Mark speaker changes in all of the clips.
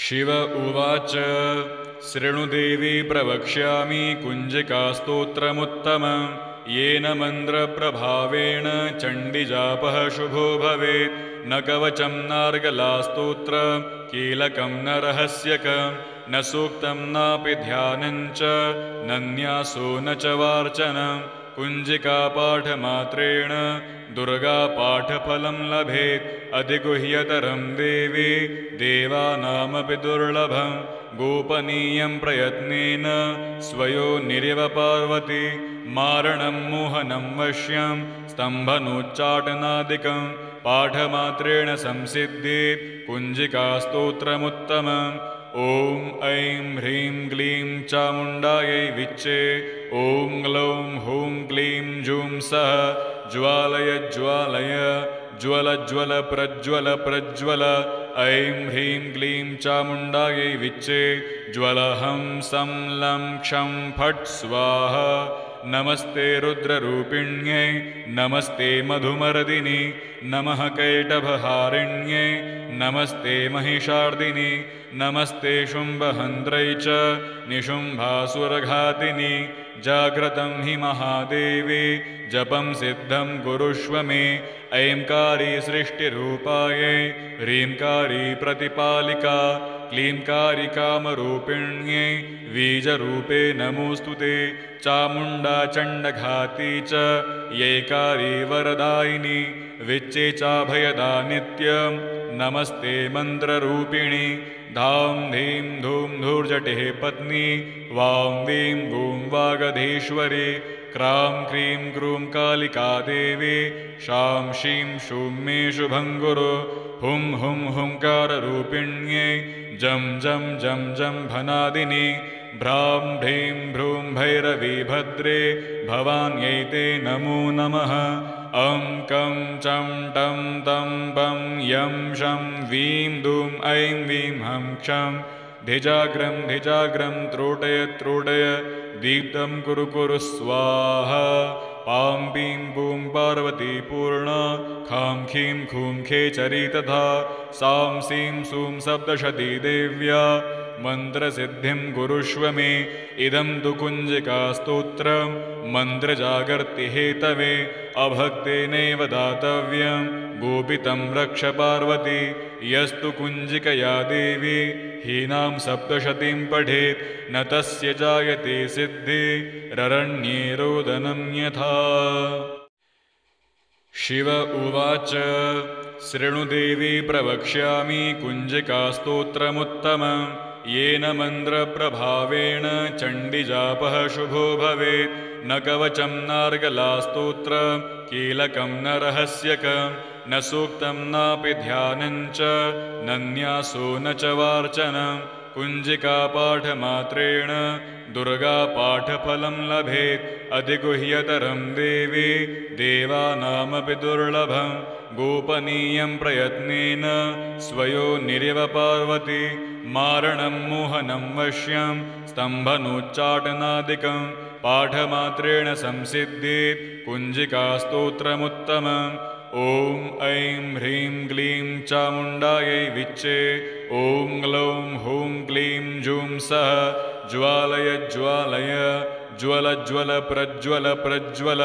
Speaker 1: शिव उवाच शृणुदेवी प्रवक्ष्यामि कुञ्जिकास्तोत्रमुत्तमं येन मन्त्रप्रभावेण चण्डीजापः शुभो भवेत्। न कवचं नार्गलास्तोत्र कीलकं न रहस्यकं न सूक्तं नापि ध्यानञ्च नन्यासो न च वार्चनं। कुञ्जिकापाठमात्रेण दुर्गापाठफलं लभेत्। अधिगुह्यतरं देवी देवानामपि दुर्लभं गोपनीयं प्रयत्नेन स्वयोनिरिव पार्वती। मारणं मोहनं वश्यं स्तम्भनोच्चाटनादिकं पाठमात्रेण संसिद्धेत् कुञ्जिकास्तोत्रमुत्तमम्। ॐ ऐं ह्रीं क्लीं चामुण्डायै विच्चे। ॐ ग्लौं हूं क्लीं जूं सः ज्वालय ज्वालय ज्वल ज्वल प्रज्वल प्रज्वल। ऐं ह्रीं क्लीं चामुण्डायै विच्चे। ज्वलहं सं लं क्षं फट् स्वाहा। नमस्ते रुद्ररूपिण्यै नमस्ते मधुमर्दिनि नमः कैटभहारिण्यै नमस्ते महिषार्दिनि नमस्ते शुम्भहन्त्रै च निशुम्भासुरघातिनि। जाग्रतं हि महादेवी जपं सिद्धं कुरुष्व मे। ऐंकारी सृष्टिरूपायै ह्रींकारी प्रतिपालिका क्लींकारी कामरूपिण्यै बीजरूपे नमोऽस्तु ते। चामुण्डा चण्डघाती च यैकारी वरदायिनी विच्चे चाभयदा नित्यं नमस्ते मन्त्ररूपिणि। धां धीं धूं धूर्जटिः पत्नी वां वीं भूं वागधीश्वरी। क्रां क्रीं क्रूं कालिका देवी शां शीं शूं मे शुभं कुरु। हुं हुं हुंकाररूपिण्यै जं जं जं जं भनादिनि। भ्रां भ्रीं भ्रूं भैरवी भद्रे भवान्यै ते नमो नमः। अं कं चं टं तं पं यं शं वीं दूं ऐं वीं हं क्षं धिजाग्रं धिजाग्रं त्रोटय त्रोटय दीप्तं कुरु कुरु स्वाहा। पां पीं पूं पार्वती पूर्णा खां खीं खूं खेचरी तथा सां सीं सूं सप्तशती देव्या मन्त्रसिद्धिं कुरुष्व मे। इदं तु कुञ्जिकास्तोत्रं मन्त्रजागर्ति हेतवे अभक्तेनैव दातव्यं गोपितं रक्ष पार्वती। यस्तु कुञ्जिकया देवी हीनां सप्तशतीं पठेत् न तस्य जायते सिद्धिररण्ये रोदनं यथा। शिव उवाच शृणुदेवी प्रवक्ष्यामि कुञ्जिकास्तोत्रमुत्तमं येन मन्त्रप्रभावेण चण्डीजापः शुभो भवेत्। न कवचं नार्गलास्तोत्र कीलकं न रहस्यकं न सूक्तं नापि ध्यानञ्च नन्यासो न च वार्चनं। कुञ्जिकापाठमात्रेण दुर्गापाठफलं लभेत्। अधिगुह्यतरं देवी देवानामपि दुर्लभं गोपनीयं प्रयत्नेन स्वयोनिरिव पार्वती। मारणं मोहनं वश्यं स्तम्भनोच्चाटनादिकं पाठमात्रेण संसिद्धेत् कुञ्जिकास्तोत्रमुत्तमम्। ॐ ऐं ह्रीं क्लीं चामुण्डायै विच्चे। ॐ ग्लौं हूं क्लीं जूं सः ज्वालय ज्वालय ज्वल ज्वल प्रज्वल प्रज्वल।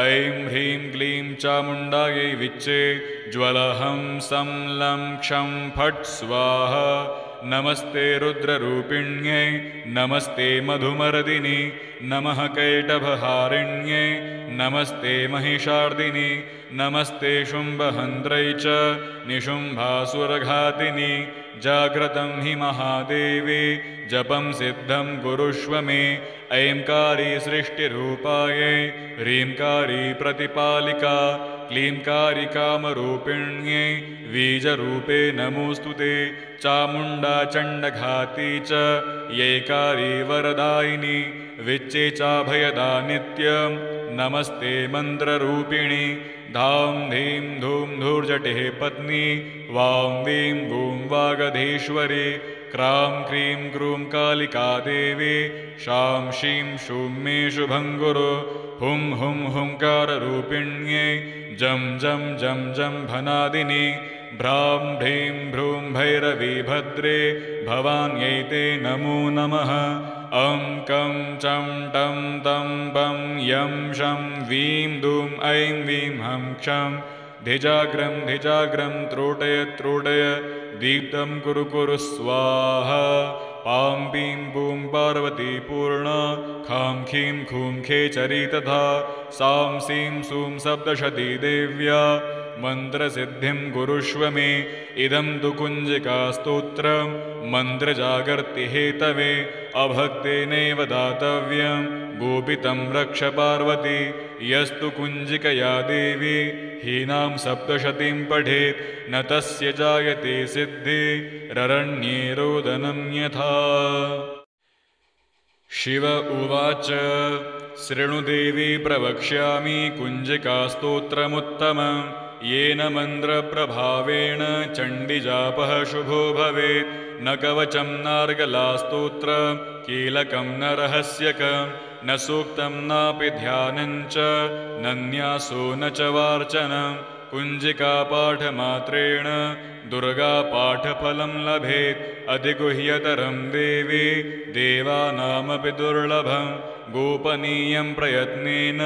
Speaker 1: ऐं ह्रीं क्लीं चामुण्डायै विच्चे। ज्वलहं सं लं क्षं फट् स्वाहा। नमस्ते रुद्ररूपिण्यै नमस्ते मधुमर्दिनि नमः कैटभहारिण्यै नमस्ते महिषार्दिनि नमस्ते शुम्भहन्त्रै च निशुम्भासुरघातिनि। जाग्रतं हि महादेवी जपं सिद्धं कुरुष्व मे। ऐंकारी सृष्टिरूपायै ह्रींकारी प्रतिपालिका क्लींकारी कामरूपिण्यै बीजरूपे नमोऽस्तु ते। चामुण्डा चण्डघाती च यैकारी वरदायिनी विच्चे चाभयदा नित्यं नमस्ते मन्त्ररूपिणि। धां धीं धूं धूर्जटिः पत्नी वां वीं भूं वागधीश्वरी। क्रां क्रीं क्रूं कालिका देवी शां शीं शूं मे शुभं कुरु। हुं हुं हुंकाररूपिण्यै जं जं जं जं भनादिनि। भ्रां ह्रीं भ्रूं भैरवी भद्रे भवान्यै ते नमो नमः। कं चं टं तं बं यं शं वीं दूं ऐं वीं हं क्षं धिजाग्रं त्रोटय दीप्तं कुरु स्वाहा। पां पीं पूं पार्वती पूर्णा खां खीं खूं खेचरी तथा सां सीं सूं सप्तशती देव्या मन्त्रसिद्धिं कुरुष्व मे। इदं तु कुञ्जिकास्तोत्रं मन्त्रजागर्ति हेतवे अभक्तेनैव दातव्यं गोपितं रक्ष पार्वती। यस्तु कुञ्जिकया देवी हीनां सप्तशतीं पठेत् न तस्य जायते सिद्धिररण्ये रोदनं यथा। शिव उवाच शृणुदेवी प्रवक्ष्यामि कुञ्जिकास्तोत्रमुत्तमं येन मन्त्रप्रभावेण चण्डीजापः शुभो भवेत्। न कवचं नार्गलास्तोत्रं कीलकं न रहस्यकं न सूक्तं नापि ध्यानञ्च न न्यासो न च वार्चनं। कुञ्जिकापाठमात्रेण दुर्गापाठफलं लभेत् अधिगुह्यतरं देवी देवानामपि दुर्लभं। गोपनीयं प्रयत्नेन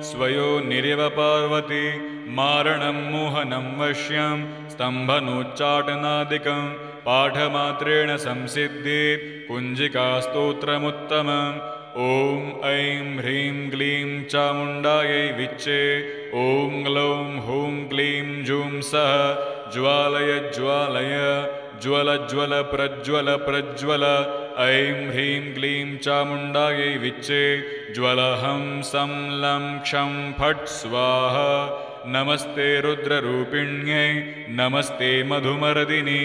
Speaker 1: स्वयोनिरिव पार्वती मारणं मोहनं वश्यं स्तम्भनोच्चाटनादिकं पाठमात्रेण संसिद्धित् कुञ्जिकास्तोत्रमुत्तमम्। ॐ ऐं ह्रीं क्लीं चामुण्डायै विच्चे ॐ ग्लौं हूं क्लीं जूं सः ज्वालय ज्वल प्रज्वल ऐं ह्रीं क्लीं चामुण्डायै विच्चे ज्वलहं सं लं क्षं फट् स्वाहा। नमस्ते रुद्ररूपिण्यै नमस्ते मधुमर्दिनि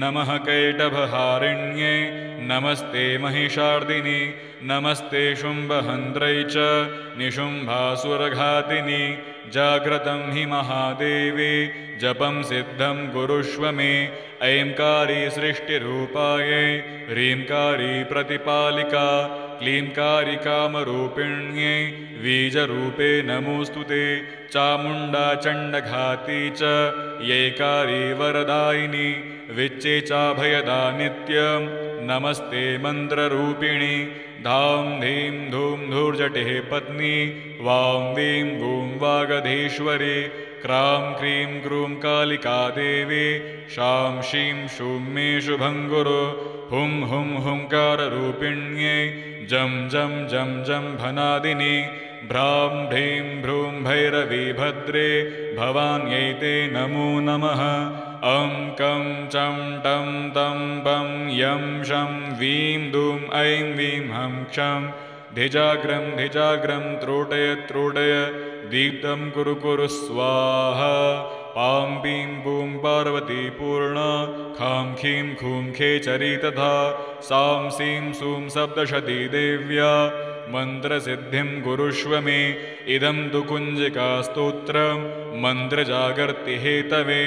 Speaker 1: नमः कैटभहारिण्यै नमस्ते महिषार्दिनि नमस्ते शुम्भहन्त्रै च निशुम्भासुरघातिनि। जाग्रतं हि महादेवी जपं सिद्धं कुरुष्व मे। ऐंकारी सृष्टिरूपायै ह्रींकारी प्रतिपालिका क्लींकारी कामरूपिण्यै बीजरूपे नमोऽस्तु ते। चामुण्डा चण्डघाती च यैकारी वरदायिनी विच्चे चाभयदा नित्यं नमस्ते मन्त्ररूपिणी। धां धीं धूं धूर्जटिः पत्नी वां वीं गूं वागधीश्वरी क्रां क्रीं क्रूं कालिका देवी शां शीं शूं मे शुभं कुरु। हुं हुं हुंकाररूपिण्यै जं जं जं जम्भनादिनि भ्रां ह्रीं भ्रूं भैरवी भद्रे भवान्यै ते नमो नमः। कं चं टं तं बं यं शं वीं दूं ऐं वीं हं क्षं धिजाग्रं त्रोटय दीप्तं कुरु स्वाहा। पां पीं पूं पार्वती पूर्णा खां खीं खूं खेचरी तथा सां सीं सूं सप्तशती देव्या मन्त्रसिद्धिं कुरुष्व मे। इदं तु कुञ्जिकास्तोत्रं मन्त्रजागर्ति हेतवे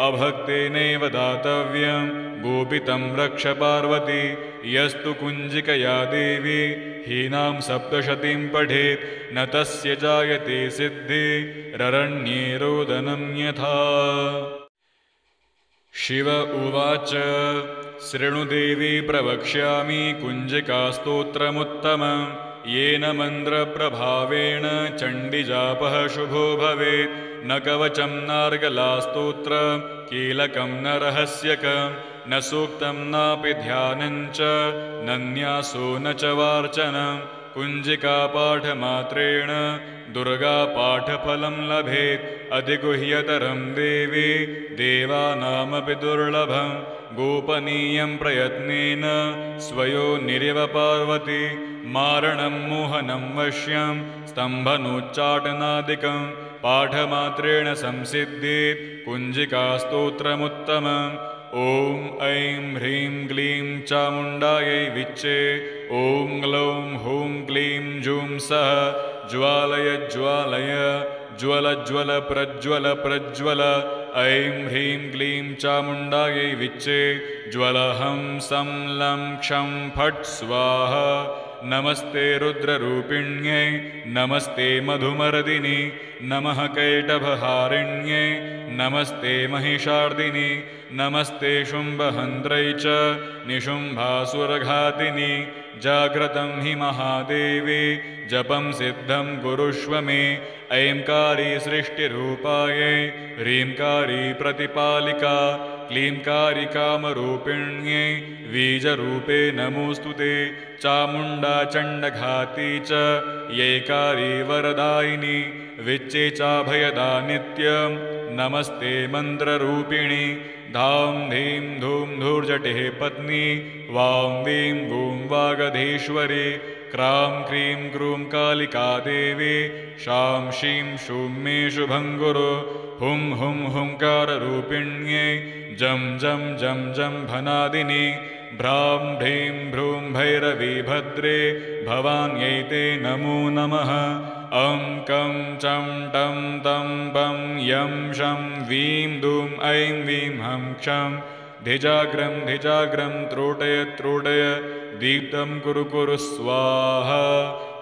Speaker 1: अभक्तेनैव दातव्यं गोपितं रक्ष पार्वती। यस्तु कुञ्जिकया देवी हीनां सप्तशतीं पठेत् न तस्य जायते सिद्धिररण्ये रोदनं यथा। शिव उवाच शृणुदेवी प्रवक्ष्यामि कुञ्जिकास्तोत्रमुत्तमं येन मन्त्रप्रभावेण चण्डीजापः शुभो भवेत्। न कवचं नार्गलास्तोत्रं कीलकं न रहस्यकं न सूक्तं नापि ध्यानञ्च न न्यासो न च वार्चनं। कुञ्जिकापाठमात्रेण दुर्गापाठफलं लभेत् अधिगुह्यतरं देवी देवानामपि दुर्लभं। गोपनीयं प्रयत्नेन स्वयोनिरिव पार्वती मारणं मोहनं वश्यं स्तम्भनोच्चाटनादिकं पाठमात्रेण संसिद्धित् कुञ्जिकास्तोत्रमुत्तमम्। ॐ ऐं ह्रीं क्लीं चामुण्डायै विच्चे ॐ ग्लौं हूं क्लीं जूं सः ज्वालय प्रज्वल ऐं ह्रीं क्लीं चामुण्डायै विच्चे ज्वलहं सं लं क्षं फट् स्वाहा। नमस्ते रुद्ररूपिण्यै नमस्ते मधुमर्दिनि नमः कैटभहारिण्यै नमस्ते महिषार्दिनि नमस्ते शुम्भहन्त्रै च निशुम्भासुरघातिनि जाग्रतं हि महादेवी जपं सिद्धं कुरुष्व मे ऐंकारी सृष्टिरूपायै ह्रींकारी प्रतिपालिका क्लींकारी कामरूपिण्यै बीजरूपे नमोऽस्तु ते चामुण्डा चण्डघाती च यैकारी वरदायिनी विच्चे चाभयदा नित्यं नमस्ते मन्त्ररूपिणी धां धीं धूं धूर्जटिः पत्नी वां वीं गूं वागधीश्वरी क्रां क्रीं क्रूं कालिका देवी शां शीं शूं मे शुभं गुरु हुं हुं हुंकाररूपिण्यै जं जं जं जं भनादिनि भ्रां भ्रीं भ्रूं भैरवी भद्रे भवान्यै ते नमो नमः अं कं चं टं तं पं यं शं वीं दूं ऐं वीं हं क्षं धिजाग्रं त्रोटय त्रोटय दीप्तं कुरु कुरु स्वाहा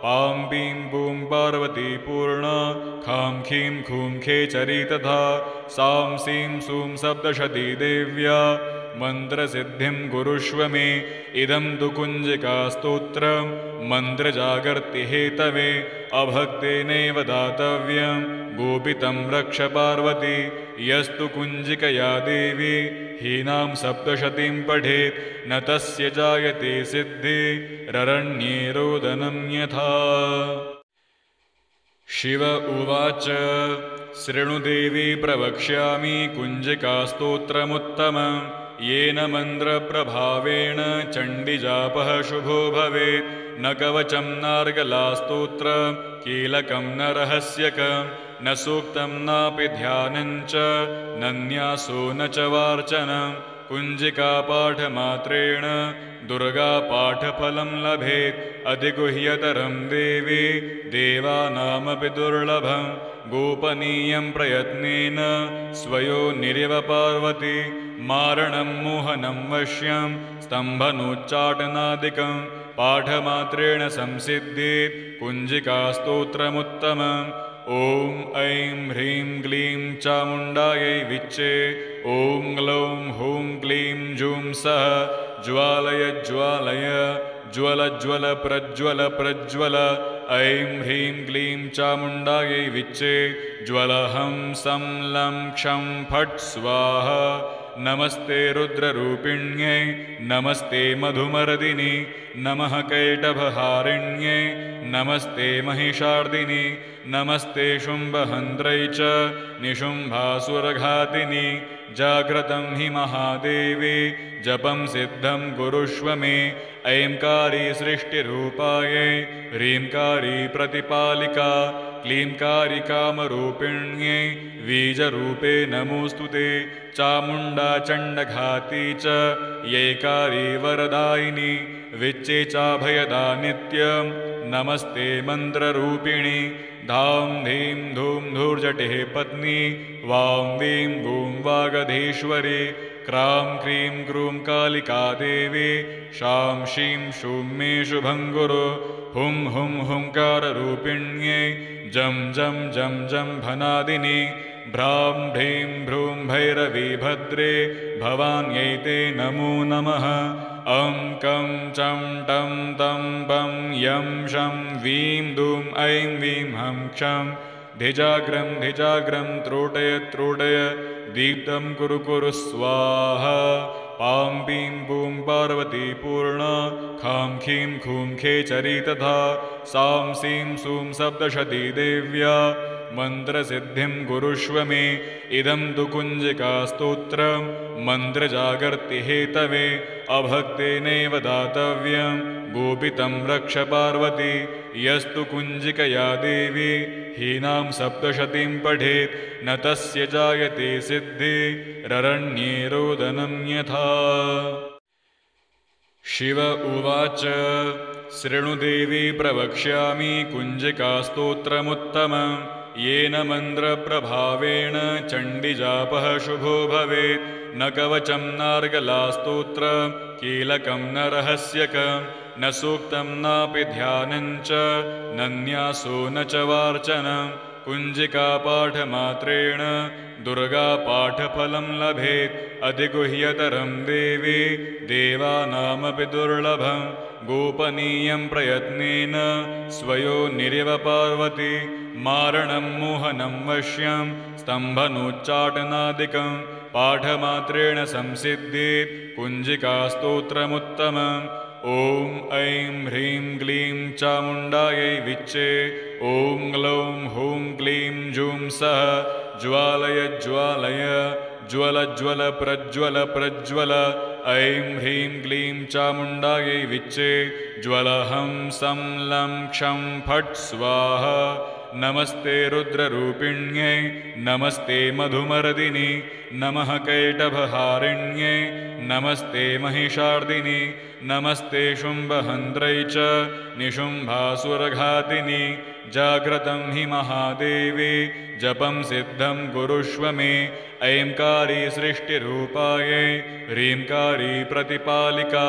Speaker 1: पां पीं पूं पार्वती पूर्णा खां खीं खूं खेचरी तथा सां सीं सूं सप्तशती देव्या मन्त्रसिद्धिं कुरुष्व मे इदं तु कुञ्जिकास्तोत्रं मन्त्रजागर्तिहेतवे अभक्तेनैव दातव्यं गोपितं रक्ष पार्वती यस्तु कुञ्जिकया देवी हीनां सप्तशतीं पठेत् न तस्य जायते सिद्धिररण्ये रोदनं यथा। शिव उवाच शृणुदेवी प्रवक्ष्यामि कुञ्जिकास्तोत्रमुत्तमं येन मन्त्रप्रभावेण चण्डीजापः शुभो भवेत् न कवचं नार्गलास्तोत्रं कीलकं न रहस्यकं न सूक्तं नापि ध्यानं च न न्यासो न च वार्चनं कुञ्जिकापाठमात्रेण दुर्गापाठफलं लभेत् अधिगुह्यतरं देवी देवानामपि दुर्लभं गोपनीयं प्रयत्नेन स्वयोनिरिव पार्वती मारणं मोहनं वश्यं स्तम्भनोच्चाटनादिकं पाठमात्रेण संसिद्धेत् कुञ्जिकास्तोत्रमुत्तमम् ॐ ऐं ह्रीं क्लीं चामुण्डायै विच्चे ॐ ग्लौं हूं क्लीं जूं सः ज्वालय ज्वालय ज्वल ज्वल प्रज्वल प्रज्वल ऐं ह्रीं क्लीं चामुण्डायै विच्चे ज्वलहं सं लं क्षं फट् स्वाहा नमस्ते रुद्ररूपिण्यै नमस्ते मधुमर्दिनि नमः कैटभहारिण्यै नमस्ते महिषार्दिनि नमस्ते शुम्भहन्त्रै च निशुम्भासुरघातिनि जाग्रतं हि महादेवी जपं सिद्धं कुरुष्व मे ऐंकारी सृष्टिरूपायै ह्रींकारी प्रतिपालिका क्लींकारी कामरूपिण्यै बीजरूपे नमोऽस्तु ते चामुण्डा चण्डघाती च यैकारी वरदायिनी विच्चे चाभयदा नित्यं नमस्ते मन्त्ररूपिणी धां धीं धूं धूर्जटिः पत्नी वां वीं गूं वागधीश्वरी क्रां क्रीं क्रूं कालिका देवी शां शीं शूं मे शुभं गुरु हुं हुं हुंकाररूपिण्यै जं जं जं जं भनादिनि भ्रां भ्रीं भ्रूं भैरवी भद्रे भवान्यै ते नमो नमः अं कं चं टं तं पं यं शं वीं दूं ऐं वीं हं क्षं धिजाग्रं त्रोटय त्रोटय दीप्तं कुरु कुरु स्वाहा पां पीं पूं पार्वती पूर्णा खां खीं खूं खेचरी तथा सां सीं सूं सप्तशती देव्या मन्त्रसिद्धिं कुरुष्व मे इदं तु कुञ्जिकास्तोत्रं मन्त्रजागर्तिहेतवे अभक्तेनैव दातव्यं गोपितं रक्ष पार्वती यस्तु कुञ्जिकया देवी हीनां सप्तशतीं पठेत् न तस्य जायते सिद्धिररण्ये रोदनं यथा। शिव उवाच शृणुदेवी प्रवक्ष्यामि कुञ्जिकास्तोत्रमुत्तमं येन मन्त्रप्रभावेण चण्डिजापः शुभो भवेत्। न कवचं नार्गलास्तोत्र कीलकं न रहस्यकं न सूक्तं नापि ध्यानञ्च न न्यासो न च वार्चनं। कुञ्जिकापाठमात्रेण दुर्गापाठफलं लभेत्। अधिगुह्यतरं देवी देवानामपि दुर्लभं। गोपनीयं प्रयत्नेन स्वयोनिरिव पार्वती। मारणं मोहनं वश्यं स्तम्भनोच्चाटनादिकं पाठमात्रेण संसिद्धेत् कुञ्जिकास्तोत्रमुत्तमम्। ॐ ऐं ह्रीं क्लीं चामुण्डायै विच्चे। ॐ ग्लौं हूं क्लीं जूं सः ज्वालय ज्वालय ज्वल ज्वल प्रज्वल प्रज्वल। ऐं ह्रीं क्लीं चामुण्डायै विच्चे। ज्वलहं सं लं क्षं फट् स्वाहा। नमस्ते रुद्ररूपिण्यै नमस्ते मधुमर्दिनि नमः कैटभहारिण्यै नमस्ते महिषार्दिनि नमस्ते शुम्भहन्त्रै च निशुम्भासुरघातिनि। जाग्रतं हि महादेवी जपं सिद्धं कुरुष्व मे। ऐंकारी सृष्टिरूपायै ह्रींकारी प्रतिपालिका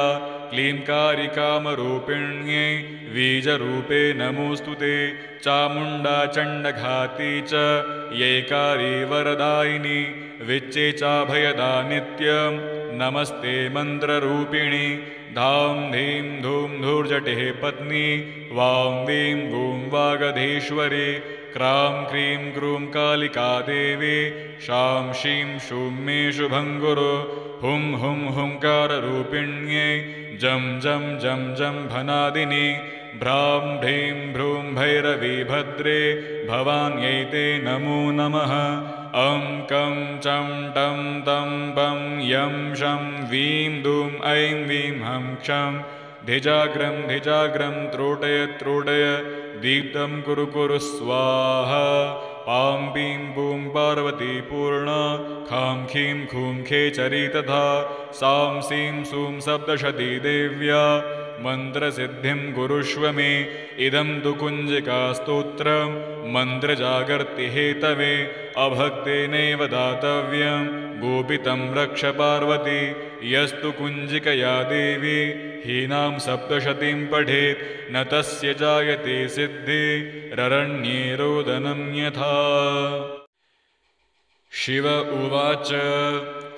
Speaker 1: क्लींकारी कामरूपिण्यै बीजरूपे नमोऽस्तु ते। चामुण्डा चण्डघाती च यैकारी वरदायिनी विच्चे चाभयदा नित्यं नमस्ते मन्त्ररूपिणि। धां धीं धूं धूर्जटिः पत्नी वां वीं गूं वागधीश्वरी। क्रां क्रीं क्रूं कालिका देवी शां शीं शूं मे शुभं कुरु। हुं हुं हुंकाररूपिण्यै जं जं जं जं भनादिनि। भ्रां भ्रीं भ्रूं भैरवी भद्रे भवान्यै ते नमो नमः। अं कं चं टं तं पं यं शं वीं दूं ऐं वीं हं क्षं। धिजाग्रं धिजाग्रं त्रोटय त्रोटय दीप्तं कुरु कुरु स्वाहा। पां पीं पूं पार्वती पूर्णा खां खीं खूं खेचरी तथा। सां सीं सूं सप्तशती देव्या मन्त्रसिद्धिं कुरुष्व मे। इदं तु कुञ्जिकास्तोत्रं मन्त्रजागर्ति हेतवे। अभक्तेनैव दातव्यं गोपितं रक्ष पार्वती। यस्तु कुञ्जिकया देवी हीनां सप्तशतीं पठेत् न तस्य जायते सिद्धिररण्ये रोदनं यथा। शिव उवाच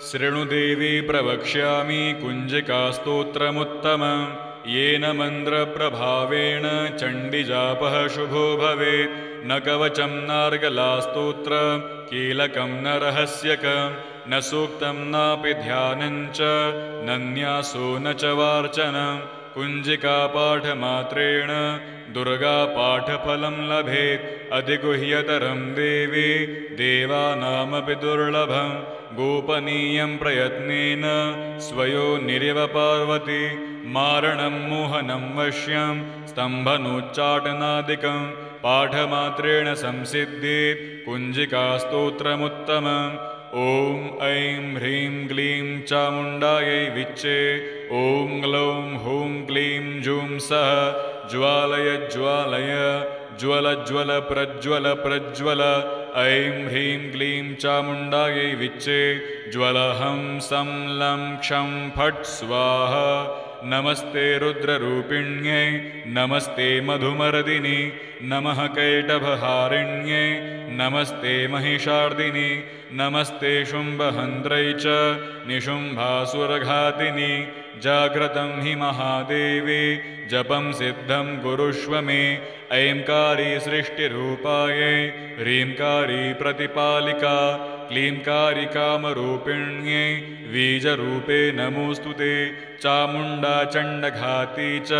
Speaker 1: शृणुदेवी प्रवक्ष्यामि कुञ्जिकास्तोत्रमुत्तमं। येन मन्त्रप्रभावेण चण्डिजापः शुभो भवेत्। न कवचं नार्गलास्तोत्र कीलकं न रहस्यकं न सूक्तं नापि ध्यानञ्च न न्यासो न च वार्चनं। कुञ्जिकापाठमात्रेण दुर्गापाठफलं लभेत्। अधिगुह्यतरं देवी देवानामपि दुर्लभं। गोपनीयं प्रयत्नेन स्वयोनिरिव पार्वती। मारणं मोहनं वश्यं स्तम्भनोच्चाटनादिकं पाठमात्रेण संसिद्धेत् कुञ्जिकास्तोत्रमुत्तमम्। ॐ ऐं ह्रीं क्लीं चामुण्डायै विच्चे। ॐ ग्लौं हूं क्लीं जूं सः ज्वालय ज्वालय ज्वल ज्वल प्रज्वल प्रज्वल। ऐं ह्रीं क्लीं चामुण्डायै विच्चे। ज्वलहं सं लं क्षं फट् स्वाहा। नमस्ते रुद्ररूपिण्यै नमस्ते मधुमर्दिनि नमः कैटभहारिण्यै नमस्ते महिषार्दिनि नमस्ते शुम्भहन्त्रै च निशुम्भासुरघातिनि। जाग्रतं हि महादेवी जपं सिद्धं कुरुष्व मे। ऐंकारी सृष्टिरूपायै ह्रींकारी प्रतिपालिका क्लींकारी कामरूपिण्यै बीजरूपे नमोऽस्तु ते। चामुण्डा चण्डघाती च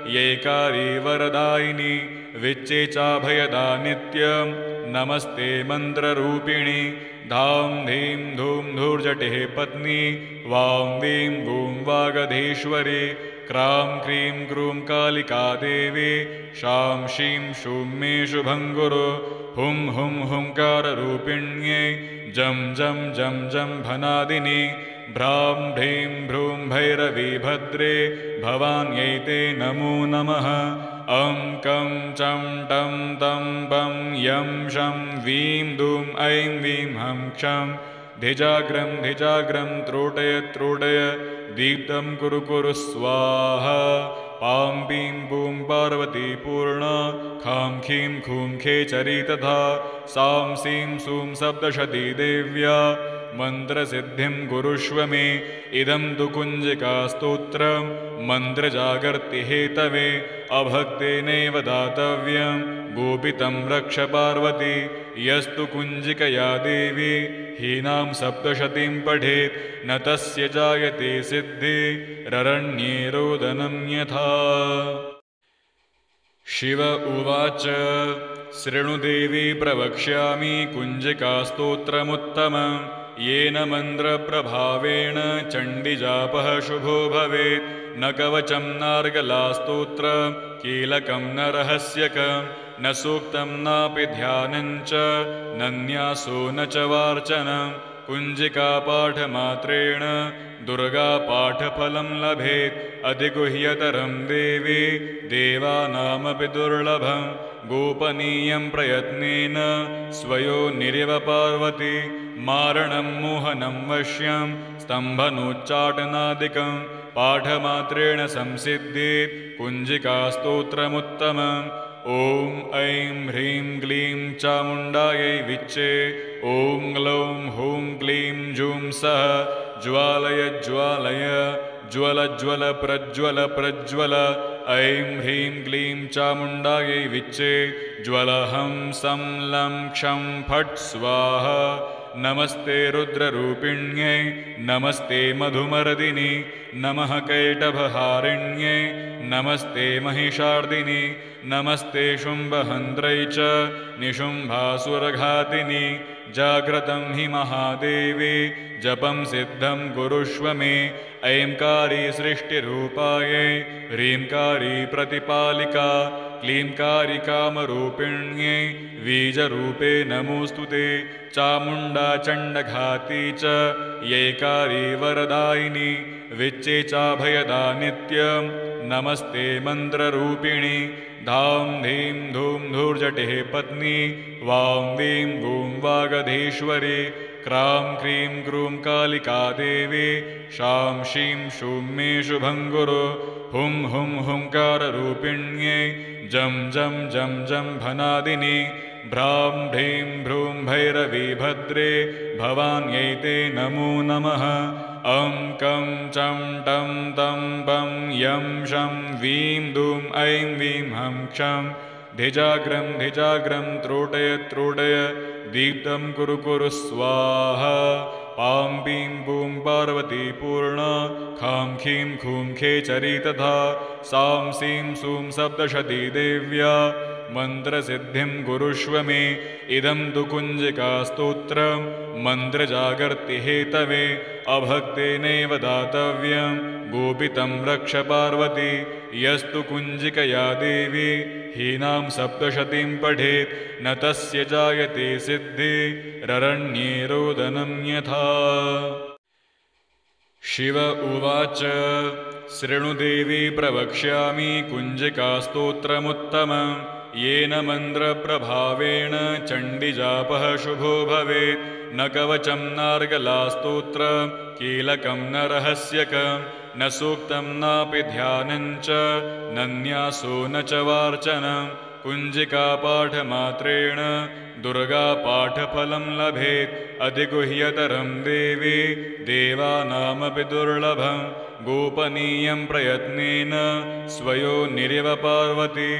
Speaker 1: यैकारी वरदायिनी विच्चे चाभयदा नित्यं नमस्ते मन्त्ररूपिणि। धां धीं धूं धूर्जटिः पत्नी वां वीं गूं वागधीश्वरी। क्रां क्रीं क्रूं कालिका देवी शां शीं शूं मे शुभं कुरु। हुं हुं हुंकाररूपिण्यै जं जं जं जं भनादिनि। भ्रां भ्रीं भ्रूं भैरवी भद्रे भवान्यै ते नमो नमः। ॐ कं चं टं तं पं यं शं वीं दूं ऐं वीं हं क्षं धिजाग्रं त्रोटय दीप्तं कुरु स्वाहा पां पीं पूं पार्वती पूर्णा खां खीं खूं खेचरी तथा सां सीं सूं सप्तशती देव्या मन्त्रसिद्धिं कुरुष्व मे इदं तु कुञ्जिकास्तोत्रं मन्त्रजागर्ति हेतवे अभक्तेनैव दातव्यं गोपितं रक्ष पार्वती यस्तु कुञ्जिकया देवी हीनां सप्तशतीं पठेत् न तस्य जायते सिद्धिररण्ये रोदनं यथा। शिव उवाच शृणुदेवी प्रवक्ष्यामि कुञ्जिकास्तोत्रमुत्तमं येन मन्त्रप्रभावेण चण्डीजापः शुभो भवेत् न कवचं नार्गलास्तोत्रं कीलकं न रहस्यकं न सूक्तं नापि ध्यानञ्च न न्यासो न च वार्चनं कुञ्जिकापाठमात्रेण दुर्गापाठफलं लभेत् अधिगुह्यतरं देवी देवानामपि दुर्लभं गोपनीयं प्रयत्नेन स्वयोनिरिव पार्वती मारणं मोहनं वश्यं स्तम्भनोच्चाटनादिकं पाठमात्रेण संसिद्धित् कुञ्जिकास्तोत्रमुत्तमम् ॐ ऐं ह्रीं क्लीं चामुण्डायै विच्चे ॐ ग्लौं हूं क्लीं जूं सः ज्वालय ज्वल प्रज्वल ऐं ह्रीं क्लीं चामुण्डायै विच्चे ज्वलहं सं लं क्षं फट् स्वाहा नमस्ते रुद्ररूपिण्यै नमस्ते मधुमर्दिनि नमः कैटभहारिण्यै नमस्ते महिषार्दिनि नमस्ते शुम्भहन्त्रै च निशुम्भासुरघातिनि जाग्रतं हि महादेवी जपं सिद्धं कुरुष्व मे ऐंकारी सृष्टिरूपायै ह्रींकारी प्रतिपालिका क्लींकारी कामरूपिण्यै बीजरूपे नमोऽस्तु ते चामुण्डा चण्डघाती च यैकारी वरदायिनी विच्चे चाभयदा नित्यं नमस्ते मन्त्ररूपिणी धां धीं धूं धूर्जटिः पत्नी वां वीं भूं वागधीश्वरी क्रां क्रीं क्रूं कालिका देवी शां शीं शूं मे शुभं कुरु हुं हुं हुंकाररूपिण्यै जं जं जं जं भनादिनि भ्रां भ्रीं भ्रूं भैरवी भद्रे भवान्यै ते नमो नमः ॐ कं चं टं तं पं यं शं वीं दूं ऐं वीं हं क्षं धिजाग्रं त्रोटय दीप्तं कुरु स्वाहा पां पीं पूं पार्वती पूर्णा खां खीं खूं खेचरी तथा सां सीं सूं सप्तशती देव्या मन्त्रसिद्धिं कुरुष्व मे इदं तु कुञ्जिकास्तोत्रं मन्त्रजागर्ति हेतवे अभक्तेनैव दातव्यं गोपितं रक्ष पार्वती यस्तु कुञ्जिकया देवी हीनां सप्तशतीं पठेत् न तस्य जायते सिद्धिररण्ये रोदनं यथा। शिव उवाच शृणुदेवी प्रवक्ष्यामि कुञ्जिकास्तोत्रमुत्तमं येन मन्त्रप्रभावेण चण्डीजापः शुभो भवेत् न कवचं नार्गलास्तोत्रं कीलकं न रहस्यकं न सूक्तं नापि ध्यानञ्च न न्यासो न च वार्चनं कुञ्जिकापाठमात्रेण दुर्गापाठफलं लभेत् अधिगुह्यतरं देवी देवानामपि दुर्लभं गोपनीयं प्रयत्नेन स्वयोनिरिव पार्वती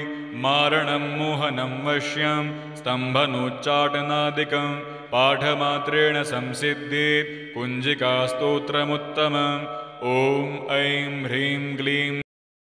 Speaker 1: मारणं मोहनं वश्यं स्तम्भनोच्चाटनादिकं पाठमात्रेण संसिद्धित् कुञ्जिकास्तोत्रमुत्तमम् ॐ ऐं ह्रीं क्लीं